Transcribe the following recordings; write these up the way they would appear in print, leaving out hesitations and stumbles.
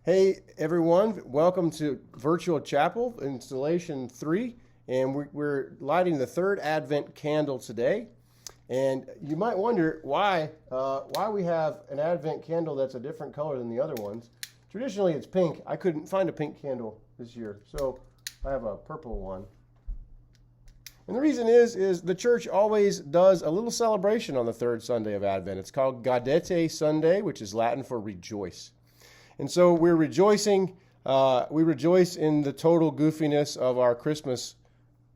Hey everyone, welcome to Virtual Chapel Installation 3, and we're lighting the third Advent candle today. And you might wonder why we have an Advent candle that's a different color than the other ones. Traditionally it's pink. I couldn't find a pink candle this year, so I have a purple one. And the reason is the church always does a little celebration on the third Sunday of Advent. It's called Gaudete Sunday, which is Latin for rejoice. And so we're rejoicing. We rejoice in the total goofiness of our Christmas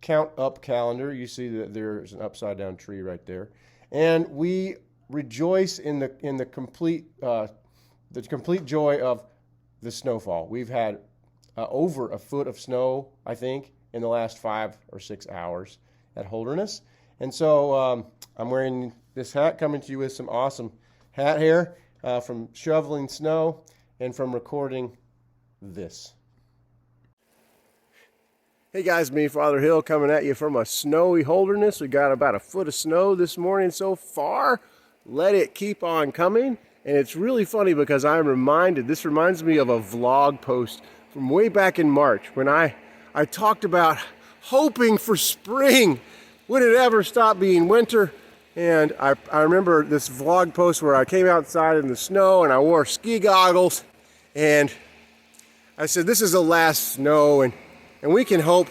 count-up calendar. You see that there's an upside-down tree right there, and we rejoice in the complete joy of the snowfall. We've had over a foot of snow, I think, in the last 5 or 6 hours at Holderness, and so I'm wearing this hat, coming to you with some awesome hat hair from shoveling snow and from recording this. Hey guys, me, Father Hill, coming at you from a snowy Holderness. We got about a foot of snow this morning so far. Let it keep on coming. And it's really funny because this reminds me of a vlog post from way back in March when I talked about hoping for spring. Would it ever stop being winter? And I remember this vlog post where I came outside in the snow and I wore ski goggles. And I said, this is the last snow, and we can hope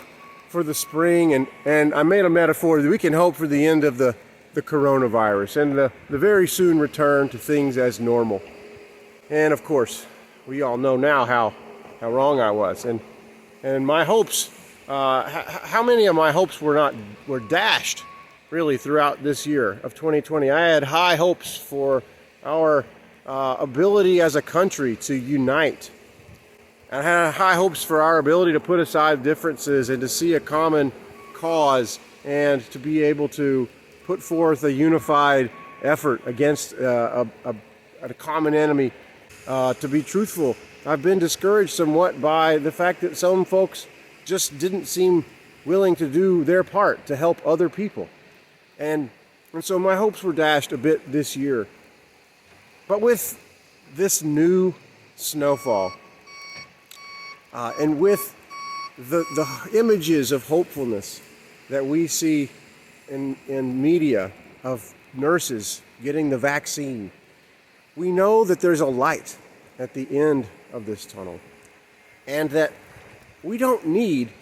for the spring, and I made a metaphor that we can hope for the end of the coronavirus and the very soon return to things as normal. And of course, we all know now how wrong I was. And my hopes, how many of my hopes were dashed really throughout this year of 2020. I had high hopes for our ability as a country to unite. I had high hopes for our ability to put aside differences and to see a common cause and to be able to put forth a unified effort against a common enemy. To be truthful, I've been discouraged somewhat by the fact that some folks just didn't seem willing to do their part to help other people. And so my hopes were dashed a bit this year. But with this new snowfall, and with the images of hopefulness that we see in media of nurses getting the vaccine, we know that there's a light at the end of this tunnel, and that we don't need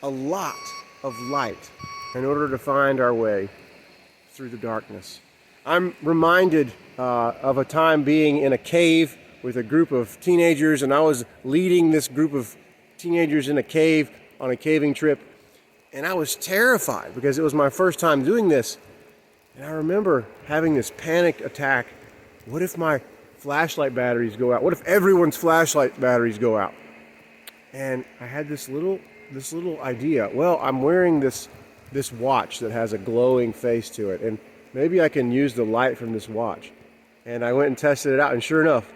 a lot of light in order to find our way through the darkness. I'm reminded of a time being in a cave with a group of teenagers, and I was leading this group of teenagers in a cave on a caving trip, and I was terrified because it was my first time doing this. And I remember having this panic attack. What if my flashlight batteries go out? What if everyone's flashlight batteries go out? And I had this little idea. Well, I'm wearing this watch that has a glowing face to it, and maybe I can use the light from this watch. And I went and tested it out, and sure enough,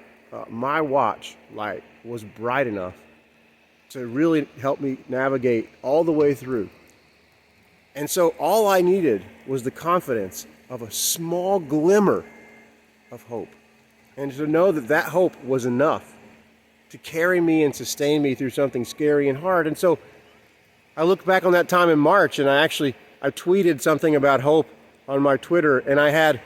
my watch light was bright enough to really help me navigate all the way through. And so all I needed was the confidence of a small glimmer of hope, and to know that that hope was enough to carry me and sustain me through something scary and hard. And so I look back on that time in March, and I tweeted something about hope on my Twitter, and I had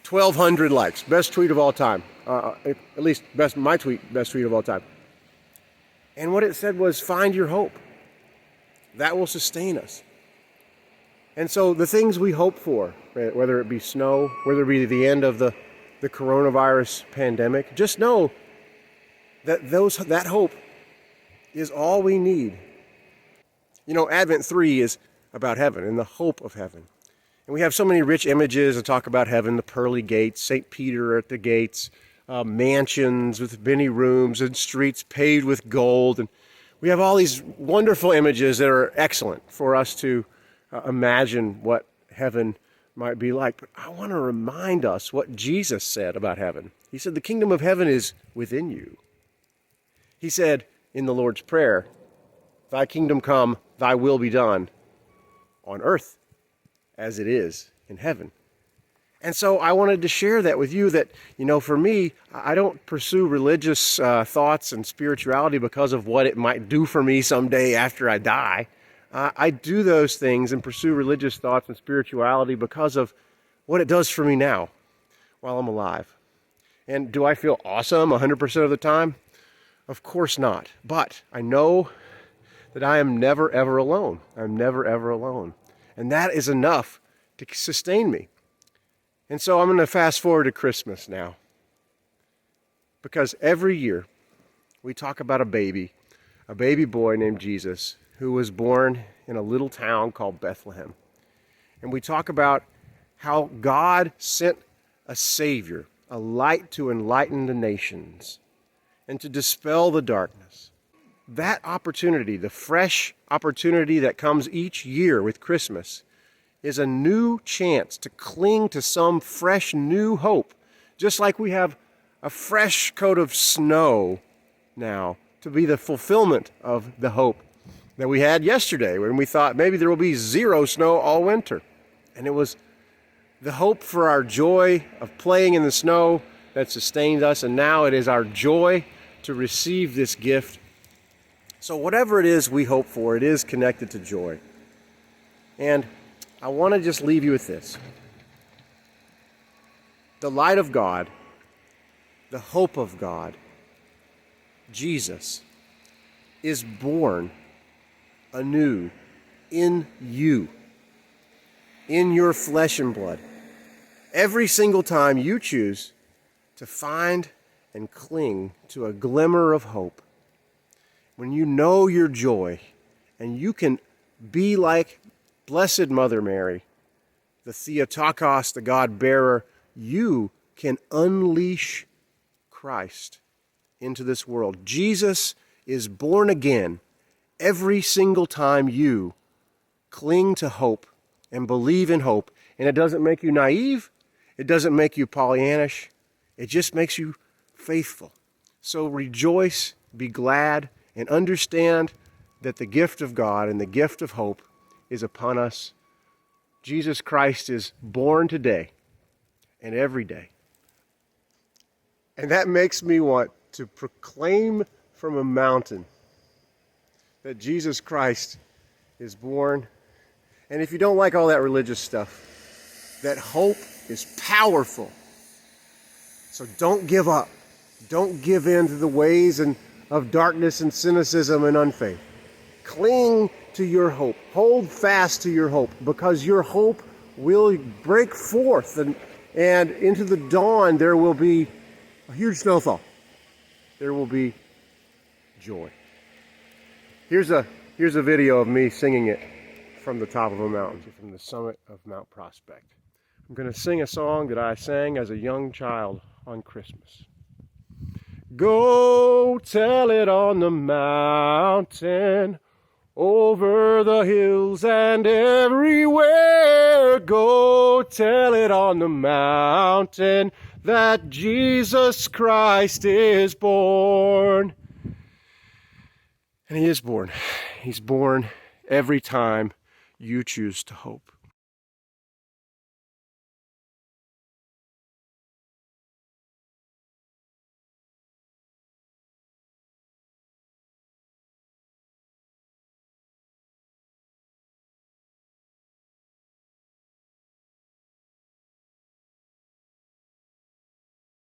1,200 likes. Best tweet of all time. At least my tweet, best tweet of all time. And what it said was, find your hope. That will sustain us. And so the things we hope for, whether it be snow, whether it be the end of the coronavirus pandemic, just know that that hope is all we need. You know, Advent 3 is about heaven and the hope of heaven. And we have so many rich images that talk about heaven, the pearly gates, St. Peter at the gates, mansions with many rooms and streets paved with gold. And we have all these wonderful images that are excellent for us to imagine what heaven might be like. But I want to remind us what Jesus said about heaven. He said, the kingdom of heaven is within you. He said in the Lord's Prayer, thy kingdom come, thy will be done on earth as it is in heaven. And so I wanted to share that with you that, for me, I don't pursue religious thoughts and spirituality because of what it might do for me someday after I die. I do those things and pursue religious thoughts and spirituality because of what it does for me now while I'm alive. And do I feel awesome 100% of the time? Of course not. But I know that I am never, ever alone. I'm never, ever alone. And that is enough to sustain me. And so I'm going to fast forward to Christmas now. Because every year we talk about a baby boy named Jesus, who was born in a little town called Bethlehem. And we talk about how God sent a Savior, a light to enlighten the nations and to dispel the darkness. That opportunity, the fresh opportunity that comes each year with Christmas, is a new chance to cling to some fresh new hope, just like we have a fresh coat of snow now to be the fulfillment of the hope that we had yesterday when we thought maybe there will be zero snow all winter. And it was the hope for our joy of playing in the snow that sustained us, and now it is our joy to receive this gift. So whatever it is we hope for, it is connected to joy. And I want to just leave you with this. The light of God, the hope of God, Jesus, is born anew in you, in your flesh and blood. Every single time you choose to find and cling to a glimmer of hope, when you know your joy and you can be like Blessed Mother Mary, the Theotokos, the God-bearer, you can unleash Christ into this world. Jesus is born again every single time you cling to hope and believe in hope. And it doesn't make you naive. It doesn't make you Pollyannish. It just makes you faithful. So rejoice, be glad, and understand that the gift of God and the gift of hope is upon us. Jesus Christ is born today and every day. And that makes me want to proclaim from a mountain that Jesus Christ is born. And if you don't like all that religious stuff, that hope is powerful. So don't give up. Don't give in to the ways of darkness and cynicism and unfaith. Cling to your hope. Hold fast to your hope, because your hope will break forth, and into the dawn there will be a huge snowfall. There will be joy. Here's a video of me singing it from the top of a mountain, from the summit of Mount Prospect. I'm going to sing a song that I sang as a young child on Christmas. Go tell it on the mountain, over the hills and everywhere. Go tell it on the mountain that Jesus Christ is born. And he is born. He's born every time you choose to hope.